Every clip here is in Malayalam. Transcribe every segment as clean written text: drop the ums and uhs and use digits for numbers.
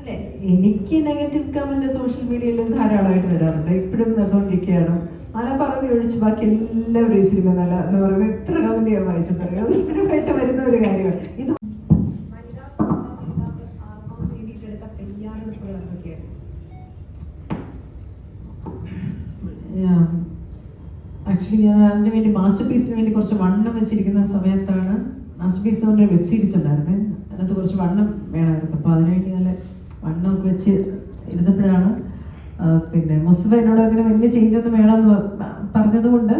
അല്ലെ, എനിക്ക് നെഗറ്റീവ് കമന്റ് സോഷ്യൽ മീഡിയയിൽ ധാരാളമായിട്ട് വരാറുണ്ട്. ഇപ്പോഴും വന്നുകൊണ്ടിരിക്കുകയാണ്. മലപ്പറതി ഒഴിച്ച് ബാക്കി എല്ലാവരും ഈ സിനിമ നല്ല എന്ന് പറയുന്നത് എത്ര കമന്റ് ഞാൻ വായിച്ചെന്നറിയാം. അത് സ്ഥിരമായിട്ട് വരുന്ന ഒരു കാര്യമാണ്. ഇത് ആക്ച്വലി ഞാൻ അതിന് വേണ്ടി മാസ്റ്റർ പീസിന് വേണ്ടി കുറച്ച് വണ്ണം വെച്ചിരിക്കുന്ന സമയത്താണ് മാസ്റ്റർ പീസ് എന്ന് പറഞ്ഞൊരു വെബ് സീരീസ് ഉണ്ടായിരുന്നത്. അതിനകത്ത് കുറച്ച് വണ്ണം വേണമായിരുന്നു. അപ്പോൾ അതിനുവേണ്ടി നല്ല വണ്ണമൊക്കെ വെച്ച് ഇരുന്നപ്പോഴാണ് പിന്നെ മുസ്തഫ എന്നോട് അങ്ങനെ വലിയ ചേഞ്ചൊന്നും വേണമെന്ന് പറഞ്ഞതുകൊണ്ട്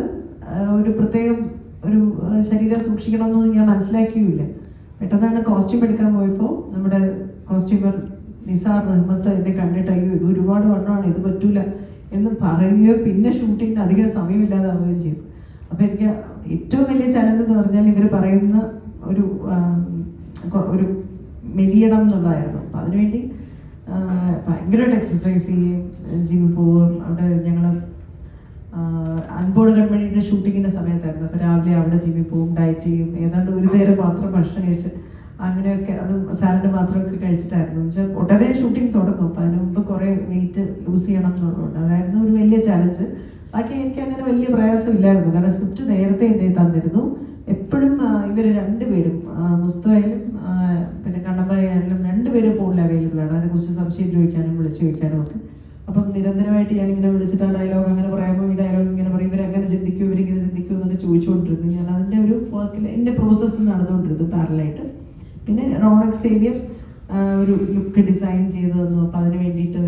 ഒരു പ്രത്യേകം ഒരു ശരീരം സൂക്ഷിക്കണമെന്നൊന്നും ഞാൻ മനസ്സിലാക്കിയുമില്ല. പെട്ടെന്നാണ് കോസ്റ്റ്യൂം എടുക്കാൻ പോയപ്പോൾ നമ്മുടെ കോസ്റ്റ്യൂമർ നിസാർ റഹ്മത്ത് എന്നെ കണ്ടിട്ട് അയ്യോ ഇത് ഒരുപാട് വണ്ണമാണ്, ഇത് പറ്റൂല എന്ന് പറയുകയോ പിന്നെ ഷൂട്ടിങ്ങിന് അധികം സമയമില്ലാതാവുകയും ചെയ്തു. അപ്പോൾ എനിക്ക് ഏറ്റവും വലിയ ചലഞ്ച് എന്ന് പറഞ്ഞാൽ ഇവർ പറയുന്ന ഒരു ഒരു മെലിയണം എന്നുള്ളതായിരുന്നു. അപ്പം അതിനുവേണ്ടി ഭയങ്കരമായിട്ട് എക്സസൈസ് ചെയ്യും, ജിമ്മിൽ പോവും. അവിടെ ഞങ്ങൾ അൻപോട് കൺമണിയുടെ ഷൂട്ടിങ്ങിൻ്റെ സമയത്തായിരുന്നു. അപ്പോൾ രാവിലെ അവിടെ ജിമ്മിൽ പോവും, ഡയറ്റ് ചെയ്യും, ഏതാണ്ട് ഒരു നേരം മാത്രം ഭക്ഷണം കഴിച്ച് അങ്ങനെയൊക്കെ അതും സാലഡ് മാത്രമൊക്കെ കഴിച്ചിട്ടായിരുന്നു. എന്ന് വെച്ചാൽ ഉടനെ ഷൂട്ടിങ് തുടങ്ങും. അപ്പോൾ അതിന് മുമ്പ് കുറേ വെയിറ്റ് ലൂസ് ചെയ്യണം എന്നുള്ളതുകൊണ്ട് അതായിരുന്നു ഒരു വലിയ ചലഞ്ച്. ബാക്കി എനിക്ക് അങ്ങനെ വലിയ പ്രയാസമില്ലായിരുന്നു, കാരണം സ്ക്രിപ്റ്റ് നേരത്തെ എന്നെ തന്നിരുന്നു. എപ്പോഴും ഇവർ രണ്ടുപേരും മുസ്തഫയും പിന്നെ കണ്ണമ്പായാലും രണ്ടുപേരും ഫോണിൽ അവൈലബിൾ ആണ്. അതിനെക്കുറിച്ച് സംശയം ചോദിക്കാനും വിളിച്ചു ചോദിക്കാനും ഒക്കെ. അപ്പം നിരന്തരമായിട്ട് ഞാനിങ്ങനെ വിളിച്ചിട്ട് ആ ഡയലോഗ് അങ്ങനെ പറയുമ്പോൾ ഈ ഡയലോഗ് ഇങ്ങനെ പറയും, ഇവരങ്ങനെ ചിന്തിക്കൂ ഇവരിങ്ങനെ ചിന്തിക്കൂ എന്നൊക്കെ ചോദിച്ചുകൊണ്ടിരുന്നു. ഞാൻ അതിൻ്റെ ഒരു വർക്കിൽ എൻ്റെ പ്രോസസ്സ് നടന്നുകൊണ്ടിരുന്നു പാരലായിട്ട്. പിന്നെ റോണക് സേവ്യർ ഒരു ലുക്ക് ഡിസൈൻ ചെയ്ത് തന്നു. അപ്പം അതിന് വേണ്ടിയിട്ട്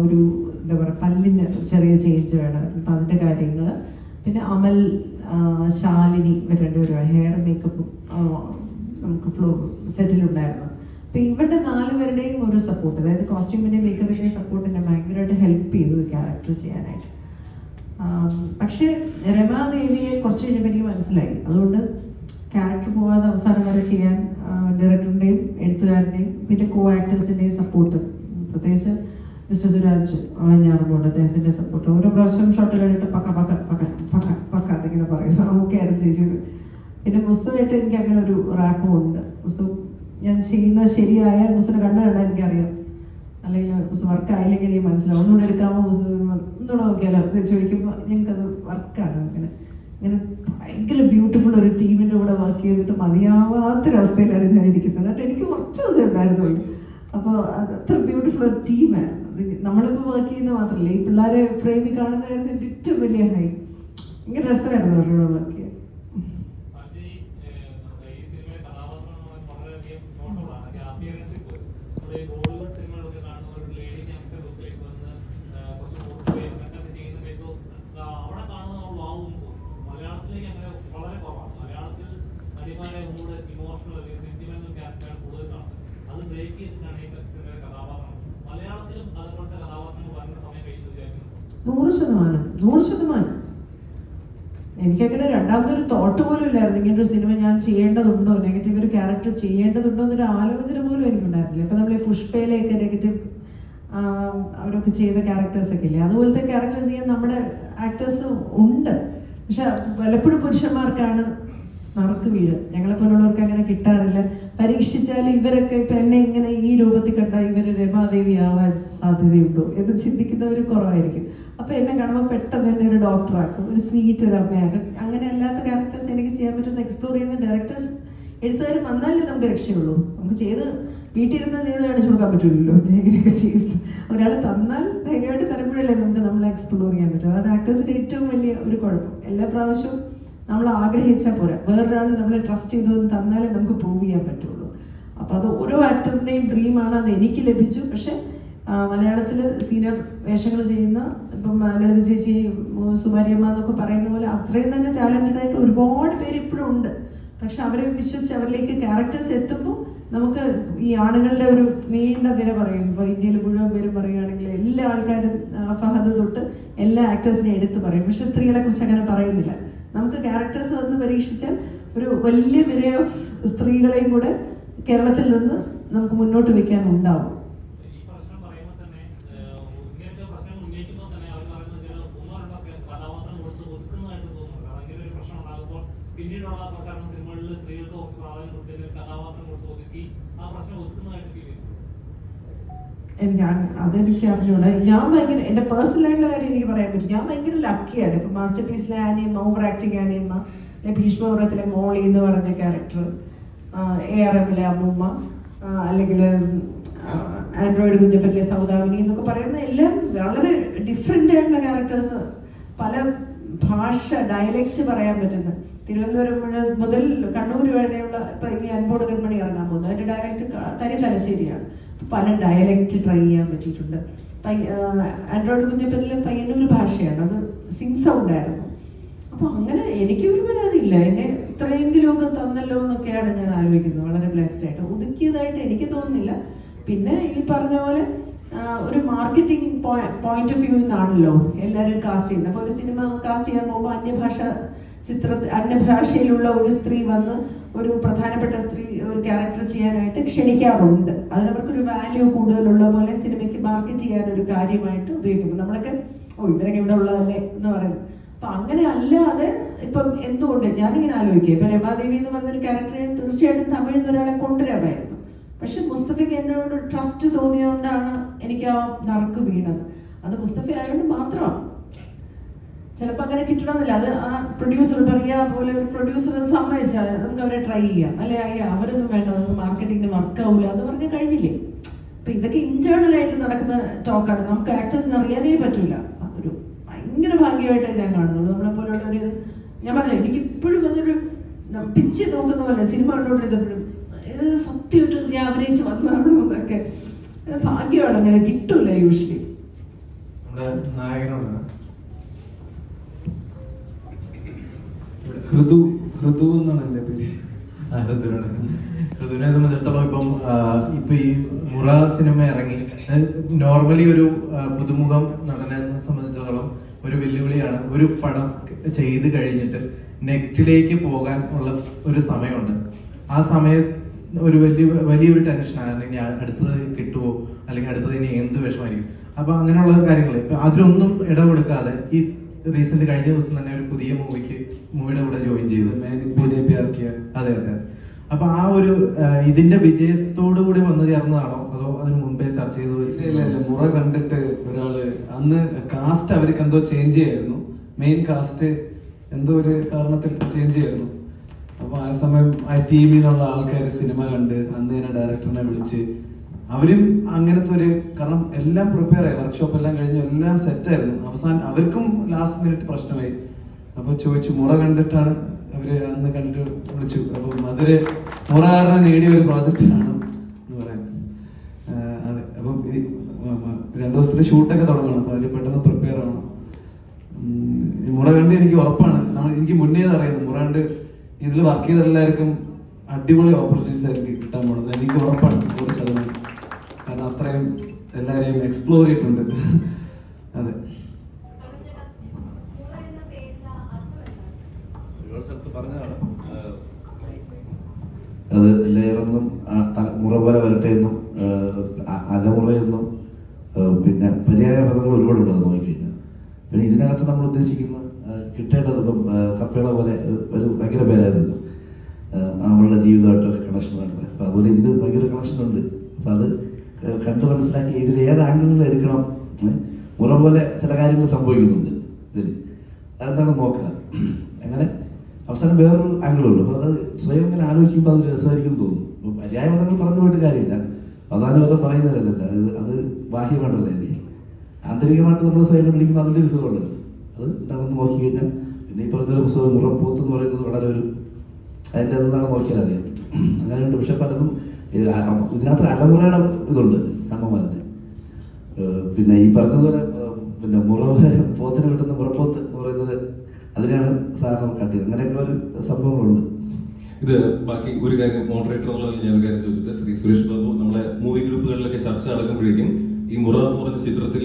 ഒരു എന്താ പറയുക പല്ലിന് ചെറിയ ചേഞ്ച് വേണം. അപ്പം അതിൻ്റെ കാര്യങ്ങൾ. പിന്നെ അമൽ ശാലിനി ഇവർ രണ്ടുപേരും ഹെയർ മേക്കപ്പും നമുക്ക് സെറ്റിലുണ്ടായിരുന്നു. അപ്പം ഇവരുടെ 4 പേരുടെയും ഒരു സപ്പോർട്ട്, അതായത് കോസ്റ്റ്യൂമിൻ്റെയും മേക്കപ്പിൻ്റെയും സപ്പോർട്ട് എന്നെ ഭയങ്കരമായിട്ട് ഹെൽപ്പ് ചെയ്തു ക്യാരക്ടർ ചെയ്യാനായിട്ട്. പക്ഷേ രമാദേവിയെ കുറച്ച് കഴിഞ്ഞപ്പോൾ എനിക്ക് മനസ്സിലായി. അതുകൊണ്ട് ക്യാരക്ടർ പോകാതെ അവസാനം വരെ ചെയ്യാൻ ഡയറക്ടറിൻ്റെയും എഴുത്തുകാരൻ്റെയും പിന്നെ കോ ആക്ടേഴ്സിൻ്റെയും സപ്പോർട്ട്, പ്രത്യേകിച്ച് മിസ്റ്റർ സുരാജ് ഞാറുമുണ്ട്, അദ്ദേഹത്തിൻ്റെ സപ്പോർട്ട്. ഓരോ പ്രാവശ്യം ഷോട്ട് കഴിഞ്ഞിട്ട് പക്ക പക്ക പക്ക പക്ക പക്ക അതിങ്ങനെ പറയും, നമുക്കായിരുന്നു ചെയ്തത്. പിന്നെ മുസ്തഫായിട്ട് എനിക്ക് അങ്ങനെ ഒരു റാപ്പും ഉണ്ട്. മുസ്തഫ ഞാൻ ചെയ്യുന്നത് ശരിയായാൽ മുസ്തഫ കണ്ടു കണ്ടാൽ എനിക്കറിയാം, അല്ലെങ്കിൽ മുസ്തഫ വർക്ക് ആയില്ലെങ്കിൽ എനിക്ക് മനസ്സിലാവും. ഒന്നുകൂടെ എടുക്കാമോ മുസ്തഫ, ഒന്നുകൂടെ നോക്കിയാലോ എന്ന് ചോദിക്കുമ്പോൾ ഞങ്ങൾക്കത് വർക്കാണ്. അങ്ങനെ ഇങ്ങനെ ഭയങ്കര ബ്യൂട്ടിഫുൾ ഒരു ടീമിൻ്റെ കൂടെ വർക്ക് ചെയ്തിട്ട് മതിയാവാത്തൊരവസ്ഥയിലാണ് ഞാൻ ഇരിക്കുന്നത്. കാരണം എനിക്ക് കുറച്ച് ദിവസം ഉണ്ടായിരുന്നുള്ളൂ. അപ്പോൾ അത്ര ബ്യൂട്ടിഫുൾ ഒരു ടീമായിരുന്നു. നമ്മളിപ്പോൾ വർക്ക് ചെയ്യുന്ന മാത്രമല്ല, ഈ പിള്ളേരെ ഫ്രെയിമിൽ കാണുന്ന കാര്യത്തിൽ ഏറ്റവും വലിയ ഹൈ. ഭയങ്കര രസമായിരുന്നു അവരുടെ വർക്ക് ചെയ്യാൻ. നൂറ് ശതമാനം എനിക്കങ്ങനെ രണ്ടാമതൊരു തോട്ട് പോലും ഇല്ലായിരുന്നു. ഇങ്ങനൊരു സിനിമ ഞാൻ ചെയ്യേണ്ടതുണ്ടോ, നെഗറ്റീവ് ഒരു ക്യാരക്ടർ ചെയ്യേണ്ടതുണ്ടോ എന്നൊരു ആലോചന പോലും എനിക്കുണ്ടായിരുന്നില്ല. ഇപ്പം നമ്മൾ ഈ പുഷ്പയിലേക്ക് നെഗറ്റീവ് അവരൊക്കെ ചെയ്ത ക്യാരക്ടേഴ്സൊക്കെ ഇല്ലേ, അതുപോലത്തെ ക്യാരക്ടേഴ്സ് ചെയ്യാൻ നമ്മുടെ ആക്ടേഴ്സ് ഉണ്ട്. പക്ഷെ പലപ്പോഴും പുരുഷന്മാർക്കാണ് നറുക്ക് വീട്. ഞങ്ങളെപ്പോലുള്ളവർക്ക് അങ്ങനെ കിട്ടാറില്ല. പരീക്ഷിച്ചാൽ ഇവരൊക്കെ ഇപ്പം എന്നെ ഇങ്ങനെ ഈ രൂപത്തിൽ കണ്ടാൽ ഇവർ രമാദേവി ആവാൻ സാധ്യതയുണ്ടോ എന്ന് ചിന്തിക്കുന്നവർ കുറവായിരിക്കും. അപ്പോൾ എന്നെ കാണുമ്പോൾ പെട്ടെന്ന് തന്നെ ഒരു ഡോക്ടറാക്കും, ഒരു സ്വീറ്റ് ഒരു അമ്മയാക്കും. അങ്ങനെ അല്ലാത്ത ക്യാരക്ടേഴ്സ് എനിക്ക് ചെയ്യാൻ പറ്റുന്ന എക്സ്പ്ലോർ ചെയ്യുന്ന ഡയറക്ടേഴ്സ് എഴുത്തുകാർ വന്നാലേ നമുക്ക് രക്ഷയുള്ളൂ. നമുക്ക് ചെയ്ത് വീട്ടിലിരുന്ന് ചെയ്ത് കാണിച്ചു കൊടുക്കാൻ പറ്റില്ലല്ലോ. ഇങ്ങനെയൊക്കെ ചെയ്ത് ഒരാൾ തന്നാൽ ധൈര്യമായിട്ട് തരുമ്പോഴല്ലേ നമുക്ക് നമ്മളെ എക്സ്പ്ലോർ ചെയ്യാൻ പറ്റും. അതാണ് ആക്ടേഴ്സിൻ്റെ ഏറ്റവും വലിയ ഒരു കുഴപ്പം. എല്ലാ പ്രാവശ്യവും നമ്മൾ ആഗ്രഹിച്ചാൽ പോരാ, വേറൊരാൾ നമ്മളെ ട്രസ്റ്റ് ചെയ്തതെന്ന് തന്നാലേ നമുക്ക് പ്രൂവ് ചെയ്യാൻ പറ്റുള്ളൂ. അപ്പോൾ അത് ഓരോ ആക്ടറിൻ്റെയും ഡ്രീമാണ്. അത് എനിക്ക് ലഭിച്ചു. പക്ഷെ മലയാളത്തിൽ സീനിയർ വേഷങ്ങൾ ചെയ്യുന്ന ഇപ്പം ലളിത ചേച്ചി, സുമാരിയമ്മ എന്നൊക്കെ പറയുന്ന പോലെ അത്രയും തന്നെ ടാലൻറ്റഡ് ആയിട്ട് ഒരുപാട് പേര് ഇപ്പോഴും ഉണ്ട്. പക്ഷെ അവരെ വിശ്വസിച്ച് അവരിലേക്ക് ക്യാരക്ടേഴ്സ് എത്തുമ്പോൾ നമുക്ക് ഈ ആണുങ്ങളുടെ ഒരു നീണ്ട നിര പറയും. ഇപ്പോൾ ഇന്ത്യയിൽ മുഴുവൻ പേരും പറയുകയാണെങ്കിൽ എല്ലാ ആൾക്കാരും ഫഹദ് തൊട്ട് എല്ലാ ആക്ടേഴ്സിനെ എടുത്ത് പറയും. പക്ഷെ സ്ത്രീകളെ കുറിച്ച് അങ്ങനെ പറയുന്നില്ല. നമുക്ക് ക്യാരക്ടേഴ്സ് വന്ന് പരീക്ഷിച്ചാൽ ഒരു വലിയ നിര ഓഫ് സ്ത്രീകളെയും കൂടെ കേരളത്തിൽ നിന്ന് നമുക്ക് മുന്നോട്ട് വെക്കാൻ ഉണ്ടാവും. അതെനിക്ക് അറിഞ്ഞൂടാ. ഞാൻ ഭയങ്കര എൻ്റെ പേഴ്സണലായിട്ടുള്ള കാര്യം എനിക്ക് പറയാൻ പറ്റും. ഞാൻ ഭയങ്കര ലക്കിയാണ്. ഇപ്പം മാസ്റ്റർ പീസിലെ ആനിയമ്മ, ഓവർ ആക്ടിങ് ആനിയമ്മ, ഭീഷ്മപുരത്തിലെ മോളി എന്ന് പറഞ്ഞ ക്യാരക്ടർ, ARMലെ അമ്മൂമ്മ, അല്ലെങ്കിൽ ആൻഡ്രോയിഡ് കുഞ്ഞപ്പനിലെ സൗദാമിനി എന്നൊക്കെ പറയുന്ന എല്ലാം വളരെ ഡിഫറെൻ്റ് ആയിട്ടുള്ള ക്യാരക്ടേഴ്സ്. പല ഭാഷ, ഡയലക്റ്റ് പറയാൻ പറ്റുന്ന, തിരുവനന്തപുരം മുതൽ കണ്ണൂർ വരെയുള്ള, ഇപ്പം ഈ അൻപോട് കൺമണി ഇറങ്ങാൻ പോകുന്നു, അതിൻ്റെ ഡയലക്റ്റ് തനി തലശ്ശേരിയാണ്. പല ഡയലക്റ്റ് ട്രൈ ചെയ്യാൻ പറ്റിയിട്ടുണ്ട്. ആൻഡ്രോയിഡ് കുഞ്ഞപ്പനിൽ പയ്യന്നൂർ ഭാഷയാണ്, അത് സിങ് സൗണ്ടായിരുന്നു. അപ്പോൾ അങ്ങനെ എനിക്കൊരു പരാതിയില്ല. എന്നെ ഇത്രയെങ്കിലുമൊക്കെ തന്നല്ലോ എന്നൊക്കെയാണ് ഞാൻ ആലോചിക്കുന്നത്. വളരെ ബ്ലെസ്ഡ് ആയിട്ട് ഒതുക്കിയതായിട്ട് എനിക്ക് തോന്നുന്നില്ല. പിന്നെ ഈ പറഞ്ഞ പോലെ ഒരു മാർക്കറ്റിംഗ് പോയിന്റ് ഓഫ് വ്യൂ നിന്നാണല്ലോ എല്ലാവരും കാസ്റ്റ് ചെയ്യുന്നത്. അപ്പോൾ ഒരു സിനിമ കാസ്റ്റ് ചെയ്യാൻ പോകുമ്പോൾ അന്യഭാഷയിലുള്ള ഒരു സ്ത്രീ വന്ന് ഒരു പ്രധാനപ്പെട്ട ഒരു ക്യാരക്ടർ ചെയ്യാനായിട്ട് ക്ഷണിക്കാറുണ്ട്. അതിനവർക്കൊരു വാല്യൂ കൂടുതലുള്ള പോലെ സിനിമയ്ക്ക് മാർക്കറ്റ് ചെയ്യാൻ ഒരു കാര്യമായിട്ട് ഉപയോഗിക്കുമ്പോൾ നമ്മളൊക്കെ ഇവരൊക്കെ ഇവിടെ ഉള്ളതല്ലേ എന്ന് പറയുന്നത്. അപ്പം അങ്ങനെ അല്ലാതെ ഇപ്പം എന്തുകൊണ്ട് ഞാനിങ്ങനെ ആലോചിക്കുക, ഇപ്പം രമാദേവി എന്ന് പറഞ്ഞൊരു ക്യാരക്ടറെ തീർച്ചയായിട്ടും തമിഴിൽ നിന്ന് ഒരാളെ കൊണ്ടുവരാമായിരുന്നു. പക്ഷെ മുസ്തഫയ്ക്ക് എന്നോട് ട്രസ്റ്റ് തോന്നിയതുകൊണ്ടാണ് എനിക്ക് ആ നറുക്ക് വീണത്. അത് മുസ്തഫ ആയതുകൊണ്ട് മാത്രമാണ്. ചിലപ്പോൾ അങ്ങനെ കിട്ടണമെന്നില്ല. അത് ആ പ്രൊഡ്യൂസർ പറയുക പോലെ ഒരു പ്രൊഡ്യൂസർ അത് സമ്മതിച്ചാൽ നമുക്ക് അവരെ ട്രൈ ചെയ്യാം. അല്ലെ അവരൊന്നും വേണ്ട, നമുക്ക് മാർക്കറ്റിങ്ങിന് വർക്കാവില്ല എന്ന് പറഞ്ഞാൽ കഴിഞ്ഞില്ലേ. അപ്പം ഇതൊക്കെ ഇന്റേണലായിട്ട് നടക്കുന്ന ടോക്കാണ്. നമുക്ക് ആക്ടേഴ്സിന് അറിയാനേ പറ്റൂല. അതൊരു ഭയങ്കര ഭാഗ്യമായിട്ടേ ഞാൻ കാണുന്നുള്ളൂ. നമ്മളെ പോലുള്ള ഒരു, ഞാൻ പറഞ്ഞു, എനിക്ക് ഇപ്പോഴും അതൊരു പിച്ച് നോക്കുന്ന പോലെ സിനിമ കണ്ടുകൊണ്ടിരുന്നപ്പോഴും ഇത് സത്യമായിട്ട് ഞാൻ അഭിനയിച്ച് വന്നാണോ എന്നൊക്കെ ഭാഗ്യമാണ്. അങ്ങനെ കിട്ടൂല യൂഷ്വലി. ഹൃദു എന്നാണ് എൻ്റെ പേര്. ഹൃദുവിനെ സംബന്ധിച്ചിടത്തോളം ഇപ്പൊ ഈ മുറ സിനിമ ഇറങ്ങി, നോർമലി ഒരു പുതുമുഖം നടനെ സംബന്ധിച്ചിടത്തോളം ഒരു വെല്ലുവിളിയാണ്. ഒരു പടം ചെയ്ത് കഴിഞ്ഞിട്ട് നെക്സ്റ്റിലേക്ക് പോകാൻ ഉള്ള ഒരു സമയമുണ്ട്. ആ സമയത്ത് ഒരു വലിയൊരു ടെൻഷനാണ്, അല്ലെങ്കിൽ അടുത്തത് കിട്ടുമോ, അല്ലെങ്കിൽ അടുത്തത് ഇനി എന്ത് വിഷമായിരിക്കും. അപ്പൊ അങ്ങനെയുള്ള കാര്യങ്ങൾ ഇപ്പൊ അതിലൊന്നും ഇടപെടുക്കാതെ ഈ റീസെന്റ് കഴിഞ്ഞ ദിവസം തന്നെ ഒരു പുതിയ മൂവിയുടെ കൂടെ ജോയിൻ ചെയ്തു. അതെ അതെ. അപ്പൊ ആ ഒരു ഇതിന്റെ വിജയത്തോടു കൂടി വന്നു ചേർന്നതാണോ അതോ അതിന് മുമ്പേ ചർച്ച ചെയ്തു? ഇല്ല, മുറ കണ്ടിട്ട് ഒരാള് അന്ന് കാസ്റ്റ് അവർക്ക് എന്തോ ചേഞ്ച് ചെയ്യായിരുന്നു. മെയിൻ കാസ്റ്റ് എന്തോ ഒരു കാരണത്തിൽ ചേഞ്ച് ചെയ്യായിരുന്നു. അപ്പൊ ആ സമയം ആ ടീമിൽ നിന്നുള്ള ആൾക്കാർ സിനിമ കണ്ട് അന്ന് തന്നെ ഡയറക്ടറിനെ വിളിച്ച് അവരും അങ്ങനത്തെ ഒരു, കാരണം എല്ലാം പ്രിപ്പയർ ആയി, വർക്ക്ഷോപ്പ് എല്ലാം കഴിഞ്ഞ് എല്ലാം സെറ്റായിരുന്നു. അവസാനം അവർക്കും ലാസ്റ്റ് മിനിറ്റ് പ്രശ്നമായി. അപ്പൊ ചോദിച്ചു, മുറ കണ്ടിട്ടാണ് അവര് അന്ന് കണ്ടിട്ട് വിളിച്ചു. അപ്പം അതൊരു മുറ കാരണം നേടിയ ഒരു പ്രോജക്റ്റ് ആണ് എന്ന് പറയാം. അതെ. അപ്പം 2 ദിവസത്തിന്റെ ഷൂട്ടൊക്കെ തുടങ്ങണം. അപ്പൊ അതിൽ പെട്ടെന്ന് പ്രിപ്പയർ ആവണം. മുറ കണ്ട് എനിക്ക് ഉറപ്പാണ്, എനിക്ക് മുന്നേ അറിയുന്നു, മുറ കണ്ട് ഇതിൽ വർക്ക് ചെയ്ത എല്ലാവർക്കും അടിപൊളി ഓപ്പർച്യൂണിറ്റീസ് ആയിരിക്കും കിട്ടാൻ പോണത്. എനിക്ക് ഉറപ്പാണ് 100%. കാരണം അത്രയും എല്ലാവരെയും എക്സ്പ്ലോർ ചെയ്തിട്ടുണ്ട്. അതെ. അത് ലെയറൊന്നും മുറ പോലെ വരട്ടെ എന്നും അലമുറയെന്നും പിന്നെ പര്യായ പദങ്ങൾ ഒരുപാടുണ്ട്. അത് നോക്കിക്കഴിഞ്ഞാൽ പിന്നെ ഇതിനകത്ത് നമ്മൾ ഉദ്ദേശിക്കുന്ന കിട്ടേണ്ടത് ഇപ്പം കപ്പേള പോലെ ഒരു ഭയങ്കര പേരായിരുന്നു നമ്മളുടെ ജീവിതമായിട്ട് കണക്ഷനായിട്ട്. അപ്പം അതുപോലെ ഇതിന് ഭയങ്കര കണക്ഷനുണ്ട്. അപ്പം അത് കണ്ട് മനസ്സിലാക്കി ഇതിൽ ഏത് ആംഗിളിൽ എടുക്കണം. മുറ പോലെ ചില കാര്യങ്ങൾ സംഭവിക്കുന്നുണ്ട് ഇതിൽ, അതെന്താണ് നോക്കുക. അങ്ങനെ അവസാനം വേറൊരു ആംഗിളുണ്ട്. അപ്പോൾ അത് സ്വയം ഇങ്ങനെ ആലോചിക്കുമ്പോൾ അത് രസമായിരിക്കും തോന്നും. അപ്പം പര്യായ പദങ്ങൾ പറഞ്ഞു പോയിട്ട് കാര്യമില്ല, പ്രധാനപദം പറയുന്നതല്ല, അത് ബാഹ്യമായിട്ടല്ലേ. ആന്തരികമായിട്ട് നമ്മൾ സ്വയം പിടിക്കുമ്പോൾ അതിൻ്റെ ഒരു സുഖമുണ്ടല്ലോ. അത് എന്താണെന്ന് നോക്കി കഴിഞ്ഞാൽ പിന്നെ ഈ പറഞ്ഞ പുസ്തകം മുറപ്പോത്ത് എന്ന് പറയുന്നത് വളരെ ഒരു അതിൻ്റെ എന്താണ് നോക്കിയാൽ അറിയാൻ പറ്റും. അങ്ങനെയുണ്ട്. പക്ഷെ പലതും ഇതിനകത്ത് അലമുറയുടെ ഇതുണ്ട് അമ്മമാരുടെ. പിന്നെ ഈ പറഞ്ഞതുപോലെ പിന്നെ പോത്തിനെ കിട്ടുന്ന മുറപ്പോത്ത് എന്ന് പറയുന്നത് അതിനെയാണ് സാധാരണ കട്ടിയത്. അങ്ങനെയൊക്കെ ഒരു സംഭവങ്ങളുണ്ട്. ഇത് ബാക്കി ഒരു കാര്യം മോഡറേറ്റർ എന്നുള്ളത് ഞാൻ ഒരു കാര്യം ചോദിച്ചിട്ട്, ശ്രീ സുരേഷ് ബാബു നമ്മളെ മൂവി ഗ്രൂപ്പുകളിലൊക്കെ ചർച്ച നടക്കുമ്പോഴേക്കും ഈ മുറ എന്ന് പറഞ്ഞ ചിത്രത്തിൽ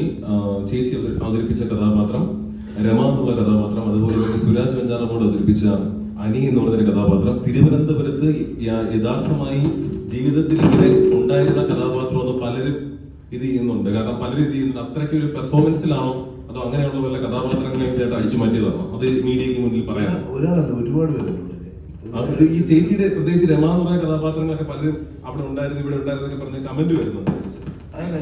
ചേച്ചി അവതരിപ്പിച്ച കഥാപാത്രം, രമ എന്നുള്ള കഥാപാത്രം, അതുപോലെ തന്നെ സുരാജ് വെഞ്ഞാറമ്മോട് അവതരിപ്പിച്ച അനി എന്ന് പറയുന്ന കഥാപാത്രം തിരുവനന്തപുരത്ത് യഥാർത്ഥമായി ജീവിതത്തിൽ ഇങ്ങനെ ഉണ്ടായിരുന്ന കഥാപാത്രം എന്ന് പലരും ഇത് ചെയ്യുന്നുണ്ട്. കാരണം പലരും ഇത് ചെയ്യുന്നുണ്ട്. അത്രയ്ക്ക് ഒരു പെർഫോമൻസിലാണോ അതോ അങ്ങനെയുള്ള വല്ല കഥാപാത്രങ്ങളെയും ചേട്ടൻ അഴിച്ചു മാറ്റിയതാണോ? അത് മീഡിയക്ക് മുന്നിൽ പറയാനോ? ഒരാളല്ല, ഒരുപാട് പേരുണ്ട്. ഈ ചേച്ചിയുടെ പ്രത്യേകിച്ച് രമ എന്ന് പറയുന്ന കഥാപാത്രങ്ങളൊക്കെ പലരും അവിടെ ഉണ്ടായിരുന്നു ഇവിടെ ഉണ്ടായിരുന്നൊക്കെ പറഞ്ഞ് കമന്റ് വരുന്നുണ്ട്. അതല്ല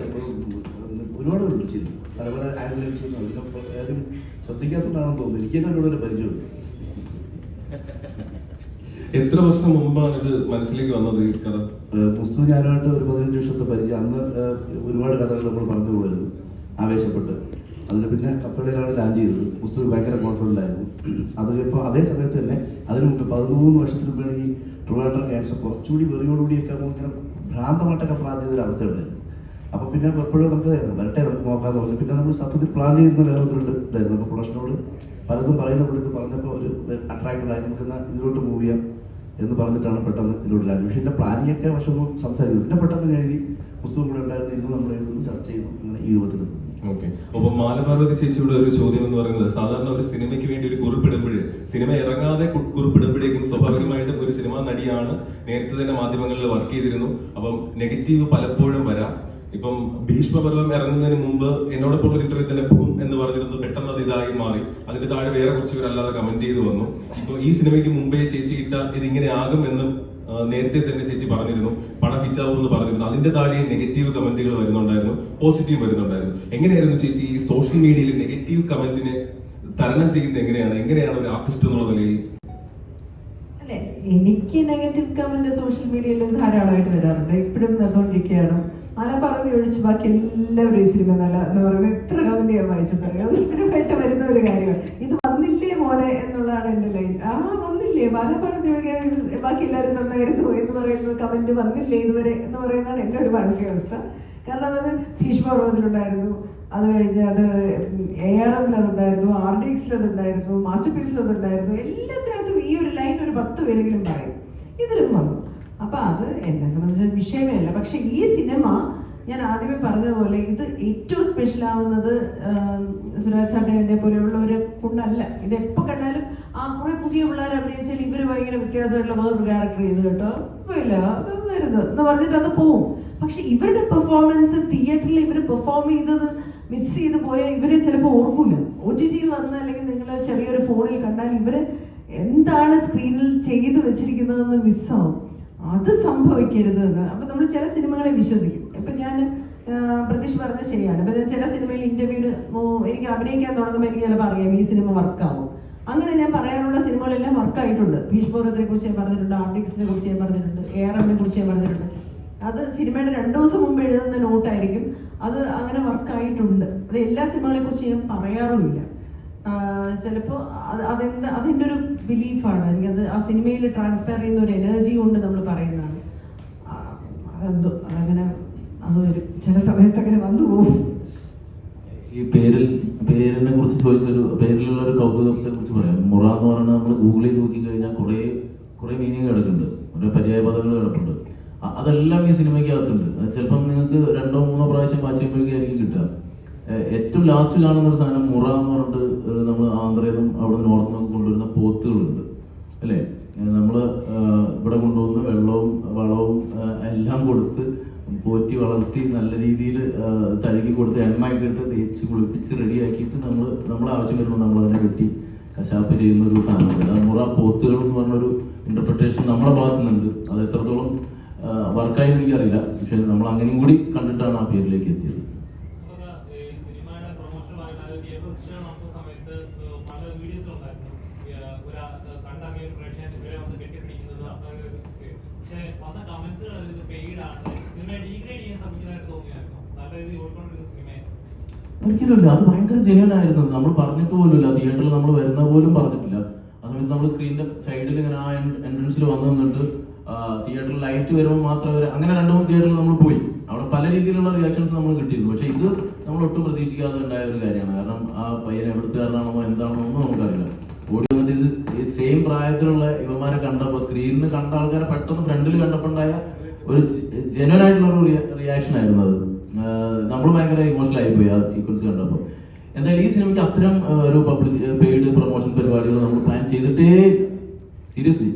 പല പല ആംഗിളിൽ ചെയ്യുന്നു. അതിനൊപ്പം ആരും ശ്രദ്ധിക്കാത്തതുകൊണ്ടാണെന്ന് തോന്നുന്നു. എനിക്ക് തന്നെ ഒരു പരിചയമുണ്ട്. എത്ര വർഷം മുമ്പാണ് ഇത് മനസ്സിലേക്ക് വന്നത് ഈ കഥ? മുസ്തു ഞാനുമായിട്ട് ഒരു 15 വർഷത്തെ പരിചയം. അന്ന് ഒരുപാട് കഥകൾ നമ്മൾ പറഞ്ഞു പോയിരുന്നു ആവേശപ്പെട്ട്. അതിന് പിന്നെ കപ്പലിലാണ് ലാൻഡ് ചെയ്തത്. മുസ്തു ഭയങ്കര കോൺഫിഡൻ്റ് ആയിരുന്നു. അത് ഇപ്പോൾ അതേ സമയത്ത് തന്നെ അതിന് മുമ്പ് 13 വർഷത്തിന് മുമ്പ് ഈ ട്രിവാൻഡ്രം ക്യാൻസർ കുറച്ചുകൂടി വെറിയോടുകൂടിയൊക്കെ ഇങ്ങനെ ഭ്രാന്തമായിട്ടൊക്കെ പ്ലാൻ ചെയ്തൊരു അവസ്ഥ ഉണ്ടായിരുന്നു. അപ്പോൾ പിന്നെ എപ്പോഴും നമുക്ക് വരട്ടെ നമുക്ക് നോക്കാമെന്ന് പറഞ്ഞു. പിന്നെ നമ്മൾ സത്യത്തിൽ പ്ലാൻ ചെയ്യുന്ന വേറൊന്നുണ്ട് ഇതായിരുന്നു. അപ്പോൾ പ്രൊഡക്ഷനോട് പലതും പറയുന്ന കൊടുത്ത് പറഞ്ഞപ്പോൾ ഒരു അട്രാക്റ്റഡ് ആയി നമുക്ക് എന്നാൽ ഇതിലോട്ട് മൂവ് ചെയ്യാം എന്ന് പറഞ്ഞിട്ടാണ് പെട്ടെന്ന് ഇതിലോട്ട് ലാൻഡ്. പക്ഷേ ഇതിൻ്റെ പ്ലാനിങ് ഒക്കെ വർഷമൊന്നും സംസാരിക്കുന്നു. പിന്നെ പെട്ടെന്ന് എഴുതി പുസ്തകം കൂടെ ഉണ്ടായിരുന്നു. ഇന്ന് നമ്മൾ എഴുതുന്നു, ചർച്ച ചെയ്യുന്നു, അങ്ങനെ ഈ രൂപത്തിൽ. ഓക്കെ. അപ്പൊ മാലപാർവതി ചേച്ചിയുടെ ഒരു ചോദ്യം എന്ന് പറയുന്നത്, സാധാരണ ഒരു സിനിമയ്ക്ക് വേണ്ടി ഒരു കുറിപ്പിടുമ്പോഴേ, സിനിമ ഇറങ്ങാതെ കുറിപ്പിടുമ്പോഴേക്കും സ്വാഭാവികമായിട്ടും ഒരു സിനിമാ നടിയാണ്, നേരത്തെ തന്നെ മാധ്യമങ്ങളിൽ വർക്ക് ചെയ്തിരുന്നു, അപ്പം നെഗറ്റീവ് പലപ്പോഴും വരാം. ഇപ്പം ഭീഷ്മപർവം ഇറങ്ങുന്നതിന് മുമ്പ് എന്നോടൊപ്പം ഒരു ഇന്റർവ്യൂ തന്നെ ബൂം എന്ന് പറഞ്ഞിരുന്നു, പെട്ടെന്ന് അത് ഇതായി മാറി. അതിന്റെ താഴെ വേറെ കുറച്ച് പേരല്ലാതെ കമന്റ് ചെയ്ത് വന്നു. ഇപ്പൊ ഈ സിനിമയ്ക്ക് മുമ്പേ ചേച്ചി ഇട്ട ഇത് ഇങ്ങനെ ആകും എന്ന് നേരത്തെ തന്നെ ചേച്ചി പറഞ്ഞിരുന്നു, പടം ഹിറ്റാവും എന്ന് പറഞ്ഞിരുന്നു. അതിന്റെ താഴെ നെഗറ്റീവ് കമന്റുകൾ വരുന്നുണ്ടായിരുന്നു, പോസിറ്റീവ് വരുന്നുണ്ടായിരുന്നു. എങ്ങനെയായിരുന്നു ചേച്ചി ഈ സോഷ്യൽ മീഡിയയിൽ നെഗറ്റീവ് കമന്റിനെ തരണം ചെയ്യുന്നത്? എങ്ങനെയാണ് ഒരു ആർട്ടിസ്റ്റ് എന്നുള്ള നിലയിൽ? അല്ലെ, എനിക്ക് നെഗറ്റീവ് കമന്റ് സോഷ്യൽ മീഡിയയിൽ ധാരാളമായിട്ട് വരാറുണ്ട്. ഇപ്പോഴും വന്നുകൊണ്ടിരിക്കുകയാണ്. മാലപാർവതി ഒഴിച്ച് ബാക്കി എല്ലാവരും ഈ സിനിമ നല്ല എന്ന് പറയുന്നത് എത്ര കമന്റ് ഞാൻ വായിച്ചെന്നറിയാം. അത് സ്ഥിരമായിട്ട് വരുന്ന ഒരു കാര്യമാണ്. ഇത് വന്നില്ലേ മോനെ എന്നുള്ളതാണ് എൻ്റെ ലൈൻ. വന്നില്ലേ മാലപാർവതി ഒഴികെ ബാക്കി എല്ലാവരും നന്നായിരുന്നു എന്ന് പറയുന്നത്, കമന്റ് വന്നില്ലേ ഇതുവരെ എന്ന് പറയുന്നതാണ് എൻ്റെ ഒരു മാനസികാവസ്ഥ. കാരണം അത് ഭീഷ്മപർവ്വത്തിലുണ്ടായിരുന്നു, അത് കഴിഞ്ഞ് അത് ARM അതുണ്ടായിരുന്നു, RDX അതുണ്ടായിരുന്നു, മാസ്റ്റർ പീസിൽ അതുണ്ടായിരുന്നു. എല്ലാത്തിനകത്തും ഈ ഒരു ലൈൻ ഒരു 10 പേരെങ്കിലും പറയും. ഇതിലും വന്നു. അപ്പം അത് എന്നെ സംബന്ധിച്ച വിഷയമേ അല്ല. പക്ഷെ ഈ സിനിമ ഞാൻ ആദ്യമേ പറഞ്ഞതുപോലെ ഇത് ഏറ്റവും സ്പെഷ്യൽ ആവുന്നത് സുരാജ് സാറിനെ പോലെയുള്ളവരെ കൊണ്ടല്ല. ഇത് എപ്പോൾ കണ്ടാലും കുറെ പുതിയ പിള്ളേർ അഭിനയിച്ചാൽ ഇവർ ഭയങ്കര വ്യത്യാസമായിട്ടുള്ള വേറൊരു ക്യാരക്ടർ ചെയ്തു കേട്ടോ, ഇല്ല അതായിരുന്നു എന്ന് പറഞ്ഞിട്ട് അത് പോവും. പക്ഷെ ഇവരുടെ പെർഫോമൻസ് തിയേറ്ററിൽ ഇവർ പെർഫോം ചെയ്തത് മിസ് ചെയ്ത് പോയാൽ ഇവരെ ചിലപ്പോൾ ഓർക്കൂല. OTT വന്ന് അല്ലെങ്കിൽ നിങ്ങൾ ചെറിയൊരു ഫോണിൽ കണ്ടാൽ ഇവര് എന്താണ് സ്ക്രീനിൽ ചെയ്തു വെച്ചിരിക്കുന്നതെന്ന് മിസ്സാവും. അത് സംഭവിക്കരുത് എന്ന്. അപ്പം നമ്മൾ ചില സിനിമകളെ വിശ്വസിക്കും. ഇപ്പം ഞാൻ പ്രതീഷ് പറഞ്ഞത് ശരിയാണ്. ഇപ്പം ഞാൻ ചില സിനിമയിൽ ഇന്റർവ്യൂവിന് എനിക്ക് അഭിനയിക്കാൻ തുടങ്ങുമ്പോൾ എനിക്ക് ചിലപ്പോൾ അറിയാം ഈ സിനിമ വർക്കാവും. അങ്ങനെ ഞാൻ പറയാനുള്ള സിനിമകളെല്ലാം വർക്കായിട്ടുണ്ട്. ഭീഷ്മപർവ്വത്തിനെ കുറിച്ച് ഞാൻ പറഞ്ഞിട്ടുണ്ട്, RDXനെ കുറിച്ച് ഞാൻ പറഞ്ഞിട്ടുണ്ട്, ARMനെ കുറിച്ച് ഞാൻ പറഞ്ഞിട്ടുണ്ട്. അത് സിനിമയുടെ 2 ദിവസം മുമ്പ് എഴുതുന്ന നോട്ടായിരിക്കും. അത് അങ്ങനെ വർക്കായിട്ടുണ്ട്. അത് എല്ലാ സിനിമകളെ കുറിച്ച് ഞാൻ പറയാറുമില്ല. ചിലപ്പോൾ അതിൻ്റെ ഒരു ബിലീഫാണ്. എനിക്കത് ആ സിനിമയിൽ ട്രാൻസ്പയർ ചെയ്യുന്ന ഒരു എനർജി കൊണ്ട് നമ്മൾ പറയുന്നതാണ്. അതെന്തോ അതങ്ങനെ അത് ചില സമയത്ത് അങ്ങനെ വന്നു പോകും. ഈ പേരിനെ കുറിച്ച് ചോദിച്ചൊരു പേരിലുള്ള ഒരു കൗതുകത്തെ കുറിച്ച് പറയാം. മുറ എന്ന് പറയുന്നത് നമ്മൾ ഗൂഗിളിൽ നോക്കി കഴിഞ്ഞാൽ കുറേ മീനിങ് കിടക്കുന്നുണ്ട്, കുറേ പര്യായ പദങ്ങൾ കിടപ്പുണ്ട്. അതെല്ലാം ഈ സിനിമയ്ക്ക് അകത്തുണ്ട്. ചിലപ്പം നിങ്ങൾക്ക് 2 3 പ്രാവശ്യം വാച്ച് ചെയ്യുമ്പോഴേക്കായിരിക്കും കിട്ടുക. ഏറ്റവും ലാസ്റ്റ് കാണുന്ന ഒരു സാധനം മുറ എന്ന് പറഞ്ഞിട്ട് നമ്മൾ ആന്ധ്രയിൽ നിന്നും അവിടെ നോർത്ത് നിന്നൊക്കെ കൊണ്ടുവരുന്ന പോത്തുകളുണ്ട് അല്ലേ. നമ്മൾ ഇവിടെ കൊണ്ടുവന്ന് വെള്ളവും വളവും എല്ലാം കൊടുത്ത് പോറ്റി വളർത്തി നല്ല രീതിയിൽ തഴുകി കൊടുത്ത് എണ്ണയൊക്കെ ഇട്ട് തേച്ച് കുളിപ്പിച്ച് റെഡിയാക്കിയിട്ട് നമ്മൾ ആവശ്യം വരുമ്പോൾ നമ്മളതിനെ വെട്ടി കശാപ്പ് ചെയ്യുന്ന ഒരു സാധനമുണ്ട്. അത് മുറ പോത്തുകൾ എന്ന് പറഞ്ഞൊരു ഇന്റർപ്രിട്ടേഷൻ നമ്മുടെ ഭാഗത്തു നിന്നുണ്ട്. അത് എത്രത്തോളം വർക്കായി എനിക്കറിയില്ല, പക്ഷെ നമ്മൾ അങ്ങനെയും കൂടി കണ്ടിട്ടാണ് ആ പേരിലേക്ക് എത്തിയത്. ഒരിക്കലുമില്ല, അത് ഭയങ്കര ജെന്യുവൻ ആയിരുന്നു. നമ്മൾ പറഞ്ഞിട്ട് പോലുമില്ല, തിയേറ്ററിൽ നമ്മൾ വരുന്ന പോലും പറഞ്ഞിട്ടില്ല. ആ സമയത്ത് നമ്മൾ സ്ക്രീനിന്റെ സൈഡിൽ ഇങ്ങനെ ആ എൻട്രൻസിൽ വന്നു നിന്നിട്ട് തിയേറ്ററിൽ ലൈറ്റ് വരുമ്പോൾ മാത്രം അങ്ങനെ 2 3 തിയേറ്ററിൽ നമ്മൾ പോയി. അവിടെ പല രീതിയിലുള്ള റിയാക്ഷൻസ് നമ്മൾ കിട്ടിയിരുന്നു. പക്ഷെ ഇത് നമ്മൾ ഒട്ടും പ്രതീക്ഷിക്കാതെ ഉണ്ടായ ഒരു കാര്യമാണ്. കാരണം ആ പയ്യൻ എവിടുത്തുകാരനാണോ എന്താണോ ഒന്നും നമുക്കറിയില്ല. ഓടി വന്നിട്ട് ഇത് ഈ സെയിം പ്രായത്തിലുള്ള ഇവന്മാരെ കണ്ടപ്പോൾ, സ്ക്രീനിൽ കണ്ട ആൾക്കാരെ പെട്ടെന്ന് ഫ്രണ്ടിൽ കണ്ടപ്പോൾ ഉണ്ടായ ഒരു ജെന്യുവൻ ആയിട്ടുള്ള ഒരു റിയാക്ഷൻ ആയിരുന്നു അത്. നമ്മൾ ഭയങ്കര ഇമോഷണൽ ആയിപ്പോയി ആ സീക്വൻസ് കണ്ടപ്പോൾ. എന്തായാലും ഈ സിനിമയ്ക്ക് അത്തരം ഒരു പെയ്ഡ് പ്രൊമോഷൻ പരിപാടികൾ നമ്മൾ പ്ലാൻ ചെയ്തിട്ടേ സീരിയസ്ലി.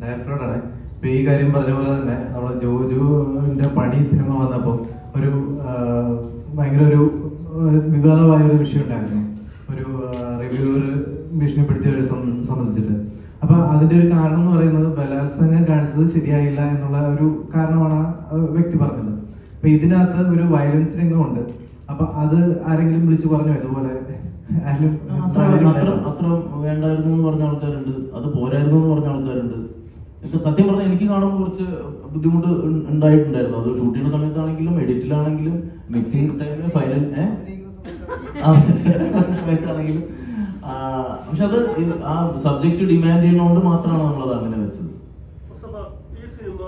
ഡയറക്ടറോടാണ് ഇപ്പൊ ഈ കാര്യം പറഞ്ഞ പോലെ തന്നെ നമ്മളെ ജോജുവിന്റെ പണി സിനിമ വന്നപ്പോൾ ഒരു ഭയങ്കര ഒരു വിവാദമായ ഒരു വിഷയം ഉണ്ടായിരുന്നു. ഒരു റിവ്യൂവർ ഭീഷണിപ്പെടുത്തിയവരെ സംബന്ധിച്ചിട്ട്. അപ്പൊ അതിന്റെ ഒരു കാരണം എന്ന് പറയുന്നത് ബലാത്സംഗം കാണിച്ചത് ശരിയായില്ല എന്നുള്ള ഒരു കാരണമാണ് ആ വ്യക്തി പറഞ്ഞത്. അപ്പൊ ഇതിനകത്ത് ഒരു വയലൻസ് രംഗമുണ്ട്. അപ്പൊ അത് ആരെങ്കിലും വിളിച്ചു പറഞ്ഞോ ഇതുപോലെ? ആരെങ്കിലും അത്ര വേണ്ടായിരുന്നു എന്ന് പറഞ്ഞ ആൾക്കാരുണ്ട്, അത് പോരായിരുന്നു എന്ന് പറഞ്ഞ ആൾക്കാരുണ്ട്. സത്യം പറഞ്ഞാൽ എനിക്ക് കാണുമ്പോൾ കുറച്ച് ബുദ്ധിമുട്ട് ഉണ്ടായിട്ടുണ്ടായിരുന്നു. അത് ഷൂട്ട് ചെയ്യുന്ന സമയത്താണെങ്കിലും എഡിറ്റിലാണെങ്കിലും മിക്സിംഗ് ടൈമിൽ ഫൈനൽ സമയത്താണെങ്കിലും. പക്ഷെ അത് ആ സബ്ജക്ട് ഡിമാൻഡ് ചെയ്യുന്നതുകൊണ്ട് മാത്രമാണ് നമ്മളത് അങ്ങനെ വെച്ചത്. ഈ സിനിമ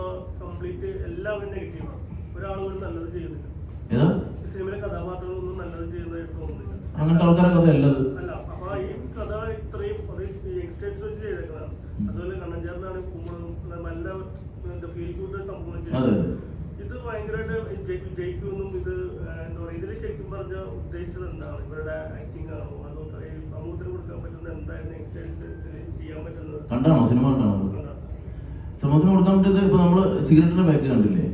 കംപ്ലീറ്റ് എല്ലാവരും നെഗറ്റീവാണ്, ഒരാൾ പോലും നല്ലത് ചെയ്യുന്നില്ല. ഏതാ ഈ സിനിമയിലെ കഥാപാത്രങ്ങളൊന്നും നല്ലത് ചെയ്യുന്നതായിട്ട് തോന്നുന്നില്ല. അങ്ങനത്തെ ആൾക്കാരെ കഥ അല്ലത്. അല്ല, അപ്പൊ ഈ കഥ ഇത്രയും യങ്സ്റ്റേഴ്സ് വെച്ച് ചെയ്തേക്കുന്നതാണ്. അതുപോലെ കണ്ണഞ്ചേർന്നാണ് നല്ല ഫീൽ ഗുഡ് സംഭവം ചെയ്തത്. ഇത് ഭയങ്കരമായിട്ട് വിജയിക്കുമെന്നും ഇത് എന്താ പറയുക, ഇതിൽ ശരിക്കും പറഞ്ഞ ഉദ്ദേശിച്ചത് എന്താണ്? ഇവരുടെ ആക്ടിങ് ആണോ അതോ സമൂഹത്തിന് കൊടുക്കാൻ പറ്റുന്ന എന്തായിരുന്നു യങ്സ്റ്റേഴ്സ് ചെയ്യാൻ പറ്റുന്നത്? കണ്ടാണോ സിനിമ? കണ്ടാണോ? സമൂഹത്തിന് കൊടുക്കാൻ പറ്റിയത് ഇപ്പൊ നമ്മള് സിഗരറ്റിന്റെ പാക്ക് കണ്ടില്ലേ?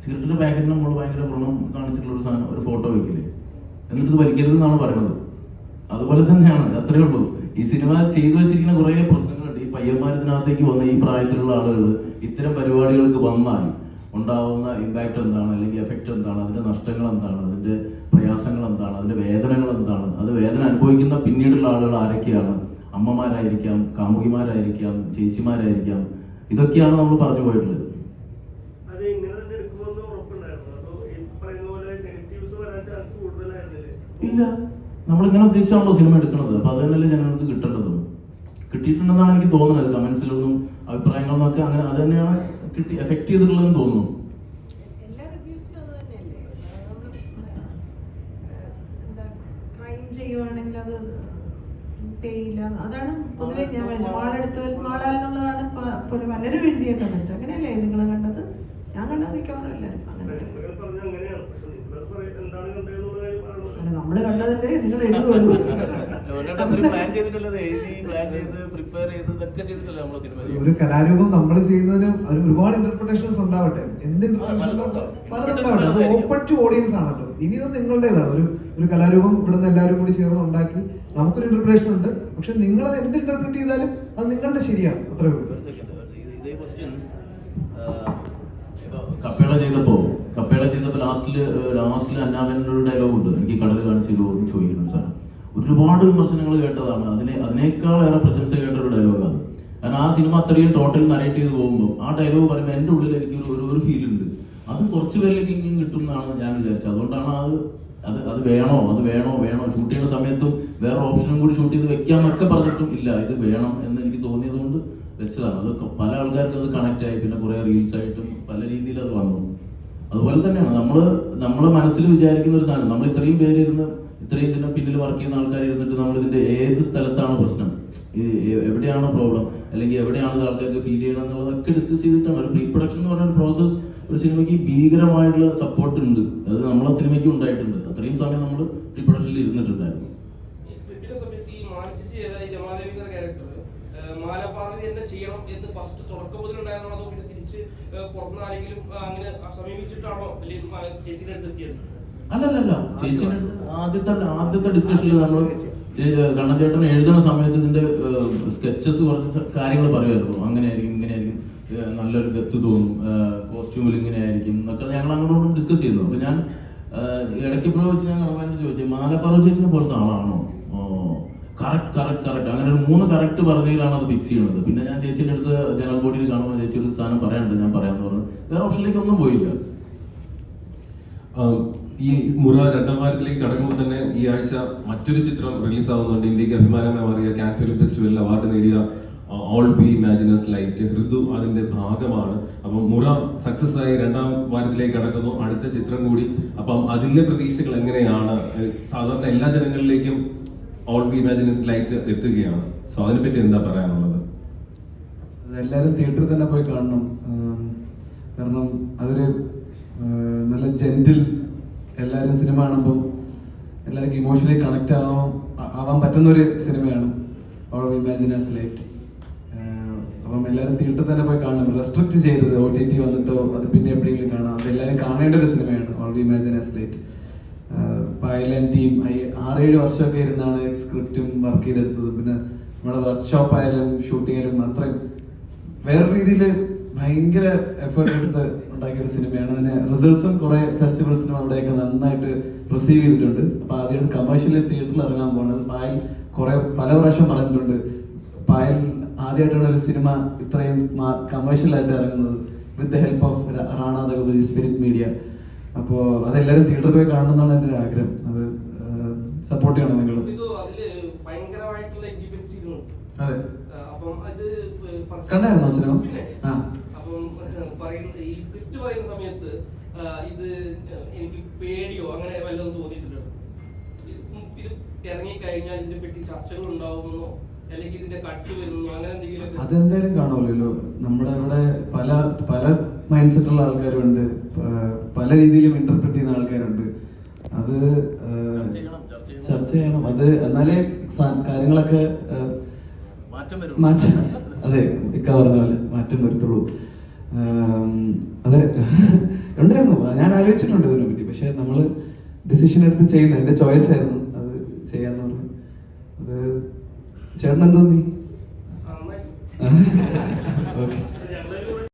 സിഗരറ്റിന്റെ പാക്കറ്റിന് നമ്മൾ ഭയങ്കര വ്രണം കാണിച്ചിട്ടുള്ള ഒരു സാധനം, ഒരു ഫോട്ടോ വെക്കില്ലേ, എന്നിട്ട് ഇത് വലിക്കരുത് എന്നാണ് പറയുന്നത്. അതുപോലെ തന്നെയാണ്, അത്രേ ഉള്ളൂ. ഈ സിനിമ ചെയ്തു വെച്ചിരിക്കുന്ന കുറെ പ്രശ്നങ്ങളുണ്ട്. ഈ പയ്യന്മാർ ഇതിനകത്തേക്ക് വന്ന ഈ പ്രായത്തിലുള്ള ആളുകൾ ഇത്തരം പരിപാടികൾക്ക് വന്നാൽ ഉണ്ടാവുന്ന ഇമ്പാക്ട് എന്താണ്, അല്ലെങ്കിൽ എഫക്റ്റ് എന്താണ്, അതിന്റെ നഷ്ടങ്ങൾ എന്താണ്, അതിന്റെ പ്രയാസങ്ങൾ എന്താണ്, അതിന്റെ വേദനകൾ എന്താണ്, അത് വേദന അനുഭവിക്കുന്ന പിന്നീടുള്ള ആളുകൾ ആരൊക്കെയാണ്? അമ്മമാരായിരിക്കാം, കാമുകിമാരായിരിക്കാം, ചേച്ചിമാരായിരിക്കാം. ഇതൊക്കെയാണ് നമ്മൾ പറഞ്ഞു പോയിട്ടുള്ളത്. ഇല്ല, നമ്മളിങ്ങനെ ഉദ്ദേശിച്ചാണല്ലോ സിനിമ എടുക്കുന്നത്. അപ്പൊ അത് തന്നെയല്ലേ ജനങ്ങൾക്ക് കിട്ടേണ്ടതും. കിട്ടിയിട്ടുണ്ടെന്നാണ് എനിക്ക് തോന്നുന്നത്. കമന്റ്സിലൊന്നും അഭിപ്രായങ്ങളൊന്നും ഒക്കെ അങ്ങനെ അത് തന്നെയാണ് എഫക്ട് ചെയ്തിട്ടുള്ളതെന്ന് തോന്നുന്നു. എല്ലാ റിവ്യൂസിലും അത് തന്നെയല്ലേ. ക്രൈം ചെയ്യുവാണെങ്കിൽ അത് ചെയ്യില്ല, അതാണ് പൊതുവെ ഞാൻ വിളിച്ചത്. വാളെടുത്തവൻ വാളാലെന്നുള്ളതാണ് പലരും എഴുതിയ കമന്റ്. അങ്ങനെയല്ലേ നിങ്ങൾ കണ്ടത്? ഞാൻ കണ്ടത് മിക്കവാറും എല്ലാവരും അങ്ങനെ. നമ്മള് കണ്ടതല്ലേ നിങ്ങൾ എഴുതുള്ളൂ. ഒരു കലാരൂപം നമ്മൾ ചെയ്യുന്നതിന് അതിന് ഒരുപാട് ഇന്റർപ്രിട്ടേഷൻസ് ഉണ്ടാവട്ടെ. എന്ത് പലതുണ്ടാവട്ടെ, അത് ഓപ്പൺ ടു ഓഡിയൻസ് ആണല്ലോ. ഇനി ഇത് നിങ്ങളുടേതാണ്. ഒരു കലാരൂപം ഇവിടുന്ന് എല്ലാവരും കൂടി ചേർന്ന് ഉണ്ടാക്കി നമുക്കൊരു ഇന്റർപ്രിട്ടേഷൻ ഉണ്ട്. പക്ഷെ നിങ്ങളത് എന്ത് ഇന്റർപ്രിറ്റ് ചെയ്താലും അത് നിങ്ങളുടെ ശരിയാണ്. അത്രേ ഉള്ളൂ. കപ്പേള ചെയ്തപ്പോ ലാസ്റ്റില് അന്നാമൻ്റെ ഒരു ഡയലോഗ് ഉണ്ട്, എനിക്ക് കടൽ കാണിച്ചല്ലോ എന്ന് ചോദിക്കുന്നു സാർ. ഒരുപാട് വിമർശനങ്ങൾ കേട്ടതാണ്. അതിനേക്കാൾ ഏറെ പ്രശംസ കേട്ട ഒരു ഡയലോഗാണ്. കാരണം ആ സിനിമ അത്രയും ടോട്ടൽ നരേറ്റ് ചെയ്ത് പോകുമ്പോൾ ആ ഡയലോഗ് പറയുമ്പോൾ എൻ്റെ ഉള്ളിൽ എനിക്ക് ഒരു ഫീൽ ഉണ്ട്. അത് കുറച്ച് പേരിലേക്ക് ഇങ്ങനെ കിട്ടും എന്നാണ് ഞാൻ വിചാരിച്ചത്. അതുകൊണ്ടാണ് അത് വേണോ ഷൂട്ട് ചെയ്യുന്ന സമയത്തും വേറെ ഓപ്ഷനും കൂടി ഷൂട്ട് ചെയ്ത് വെക്കാമെന്നൊക്കെ പറഞ്ഞിട്ടും ഇല്ല, ഇത് വേണം എന്ന് എനിക്ക് തോന്നിയത് കൊണ്ട് വെച്ചതാണ്. അത് പല ആൾക്കാർക്കും അത് കണക്ട് ആയി. പിന്നെ കുറെ റീൽസ് ആയിട്ടും പല രീതിയിൽ അത് വന്നു. അതുപോലെ തന്നെയാണ് നമ്മളെ മനസ്സിൽ വിചാരിക്കുന്ന ഒരു സാധനം. നമ്മൾ ഇത്രയും പേര് ഇരുന്ന് ഇത്രയും ഇതിന്റെ പിന്നിൽ വർക്ക് ചെയ്യുന്ന ആൾക്കാർ ഇരുന്നിട്ട് നമ്മൾ ഇതിന്റെ ഏത് സ്ഥലത്താണ് പ്രശ്നം, എവിടെയാണ് പ്രോബ്ലം, അല്ലെങ്കിൽ എവിടെയാണ് ആൾക്കാർക്ക് ഫീൽ ചെയ്യണം എന്നുള്ളതൊക്കെ ഡിസ്കസ് ചെയ്തിട്ടാണ്. ഒരു പ്രീ പ്രൊഡക്ഷൻ എന്ന് പറഞ്ഞ ഒരു പ്രോസസ് ഒരു സിനിമയ്ക്ക് ഭീകരമായിട്ടുള്ള സപ്പോർട്ട് ഉണ്ട്. അത് നമ്മളെ സിനിമയ്ക്ക് ഉണ്ടായിട്ടുണ്ട്. അത്രയും സമയം നമ്മൾ പ്രീ പ്രൊഡക്ഷനിൽ ഇരുന്നിട്ടുണ്ടായിരുന്നു. മാലപ്പാർവതി തന്നെ ചെയ്യണം എന്ന് ഫസ്റ്റ് തുടക്കം മുതലുണ്ടായിരുന്നോ അതോ പിന്നെ തിരിച്ച് പുറത്തുനിന്ന് ആരെങ്കിലും അങ്ങനെ സമീപിച്ചിട്ടാണോ ചേച്ചിയുടെ അടുത്ത് എത്തിയത്? അല്ലല്ല, ചേച്ചിയുടെ ആദ്യത്തെ ഡിസ്കഷനിൽ നമ്മൾ കണ്ണൻ ചേട്ടൻ എഴുതുന്ന സമയത്ത് ഇതിന്റെ സ്കെച്ചസ് കുറച്ച് കാര്യങ്ങൾ പറയുമായിരുന്നു. അങ്ങനെയായിരിക്കും, ഇങ്ങനെയായിരിക്കും, നല്ലൊരു ഗത്ത് തോന്നും, കോസ്റ്റ്യൂമിൽ ഇങ്ങനെ ആയിരിക്കും എന്നൊക്കെ ഞങ്ങൾ അങ്ങോട്ടും ഡിസ്കസ് ചെയ്യുന്നു. അപ്പൊ ഞാൻ ഇടയ്ക്കെപ്പോഴും വെച്ച് ഞാൻ കണ്ണൻ ചോദിച്ചു, മാലപ്പാർവതി ചേച്ചിനെ പോലത്തെ ആളാണോ? കറക്റ്റ് അങ്ങനെ ഒരു 3 കറക്റ്റ് പറഞ്ഞതിലാണ് അത് ഫിക്സ് ചെയ്യുന്നത്. പിന്നെ ഞാൻ ചേച്ചിയുടെ അടുത്ത് ജനറൽ ബോഡിയിൽ കാണുമ്പോൾ ചേച്ചി ഒരു സ്ഥാനം പറയാനുണ്ട്, ഞാൻ പറയാമെന്ന് പറഞ്ഞു. വേറെ ഓപ്ഷനിലേക്ക് ഒന്നും പോയില്ല. ഈ മുറ 2ാം വാരത്തിലേക്ക് കടക്കുമ്പോൾ തന്നെ ഈ ആഴ്ച മറ്റൊരു ചിത്രം റിലീസ് ആവുന്നുണ്ട്. ഇന്ത്യക്ക് അഭിമാനമായി മാറിയ കാൻ ഫിലിം ഫെസ്റ്റിവലിൽ അവാർഡ് നേടിയ ഓൾ ബി ഇമാജിനേഴ്സ് ലൈറ്റ്. ഋതു അതിന്റെ ഭാഗമാണ്. അപ്പം മുറ സക്സസ് ആയി 2ാം വാരത്തിലേക്ക് കടക്കുന്നു, അടുത്ത ചിത്രം കൂടി. അപ്പം അതിന്റെ പ്രതീക്ഷകൾ എങ്ങനെയാണ്? സാധാരണ എല്ലാ ജനങ്ങളിലേക്കും ഓൾ ബി ഇമാജിനേഴ്സ് ലൈറ്റ് എത്തുകയാണ്. സോ അതിനെപ്പറ്റി എന്താ പറയാനുള്ളത്? എല്ലാവരും തിയേറ്ററിൽ തന്നെ പോയി കാണണം. കാരണം അതൊരു നല്ല ജെന്റിൽ, എല്ലാവരും സിനിമ കാണുമ്പോൾ എല്ലാവർക്കും ഇമോഷണലി കണക്ട് ആവാൻ പറ്റുന്ന ഒരു സിനിമയാണ് ഓൾ ബി ഇമാജിനേഴ്സ് ലൈറ്റ്. അപ്പം എല്ലാവരും തിയേറ്ററിൽ തന്നെ പോയി കാണണം. റെസ്ട്രിക്ട് ചെയ്തത് OTT വന്നിട്ടോ അത് പിന്നെ എപ്പോഴെങ്കിലും കാണാം. അത് എല്ലാവരും കാണേണ്ട ഒരു സിനിമയാണ് all be ഇമാജിനേഴ്സ് light. Pylon team 6-7 വർഷമൊക്കെ ഇരുന്നാണ് സ്ക്രിപ്റ്റും വർക്ക് ചെയ്തെടുത്തത്. പിന്നെ നമ്മുടെ വർക്ക്ഷോപ്പ് ആയാലും ഷൂട്ടിങ് ആയാലും അത്രയും വേറെ രീതിയിൽ ഭയങ്കര എഫേർട്ട് എടുത്ത് ഉണ്ടാക്കിയ ഒരു സിനിമയാണ്. അതിന് റിസൾട്ട്സും കുറെ ഫെസ്റ്റിവൽസിനും അവിടെയൊക്കെ നന്നായിട്ട് റിസീവ് ചെയ്തിട്ടുണ്ട്. അപ്പൊ ആദ്യമായിട്ട് കമേഴ്ഷ്യലി തിയേറ്ററിൽ ഇറങ്ങാൻ പോകുന്നത്. പായൽ പല പ്രാവശ്യം പറഞ്ഞിട്ടുണ്ട്, പായൽ ആദ്യമായിട്ടാണ് ഒരു സിനിമ ഇത്രയും കമേഴ്ഷ്യലായിട്ട് ഇറങ്ങുന്നത് with the help of Rana Daggubati, spirit media. അപ്പോൾ അതെല്ലാവരും തിയേറ്ററിൽ പോയി കാണണമെന്നാണ് എൻ്റെ ഒരു ആഗ്രഹം. അത് സപ്പോർട്ട് ചെയ്യണം നിങ്ങൾ. ഭയങ്കരമായിട്ടുള്ള എക്സിബിറ്റ്സ്. അതെ, അപ്പം അത് കണ്ടായിരുന്നോ സിനിമ? ആ, അപ്പം പറയുന്ന ഈ സ്ക്രിപ്റ്റ് പറയുന്ന സമയത്ത് ഇത് എനിക്ക് പേടിയോ അങ്ങനെ വല്ലതും തോന്നിയിട്ടുണ്ടോ? ഇത് ഇറങ്ങിക്കഴിഞ്ഞാൽ ഇതിനെ പറ്റി ചർച്ചകൾ ഉണ്ടാവുമെന്നോ അല്ലെങ്കിൽ ഇതിന്റെ കട്ട്സ് വരുന്നോ അങ്ങനെ എന്തെങ്കിലും? അതെന്തായാലും കാണുമല്ലോ. നമ്മുടെ ഇവിടെ പല പല മൈൻഡ് സെറ്റുള്ള ആൾക്കാരുണ്ട്, പല രീതിയിലും ഇന്റർപ്രറ്റ് ചെയ്യുന്ന ആൾക്കാരുണ്ട്. അത് ചർച്ച ചെയ്യണം. അത് എന്നാലേ കാര്യങ്ങളൊക്കെ മാറ്റം, അതെ, ഇക്ക പറഞ്ഞ പോലെ മാറ്റം വരുത്തുള്ളൂ. അതെ, ഉണ്ടായിരുന്നു. ഞാൻ ആലോചിച്ചിട്ടുണ്ട് ഇതിനെ പറ്റി. പക്ഷെ നമ്മള് ഡിസിഷൻ എടുത്ത് ചെയ്യുന്നത് എന്റെ ചോയ്സ് ആയിരുന്നു അത് ചെയ്യാന്ന് പറഞ്ഞു. അത് ചേട്ടൻ എന്തോന്നി?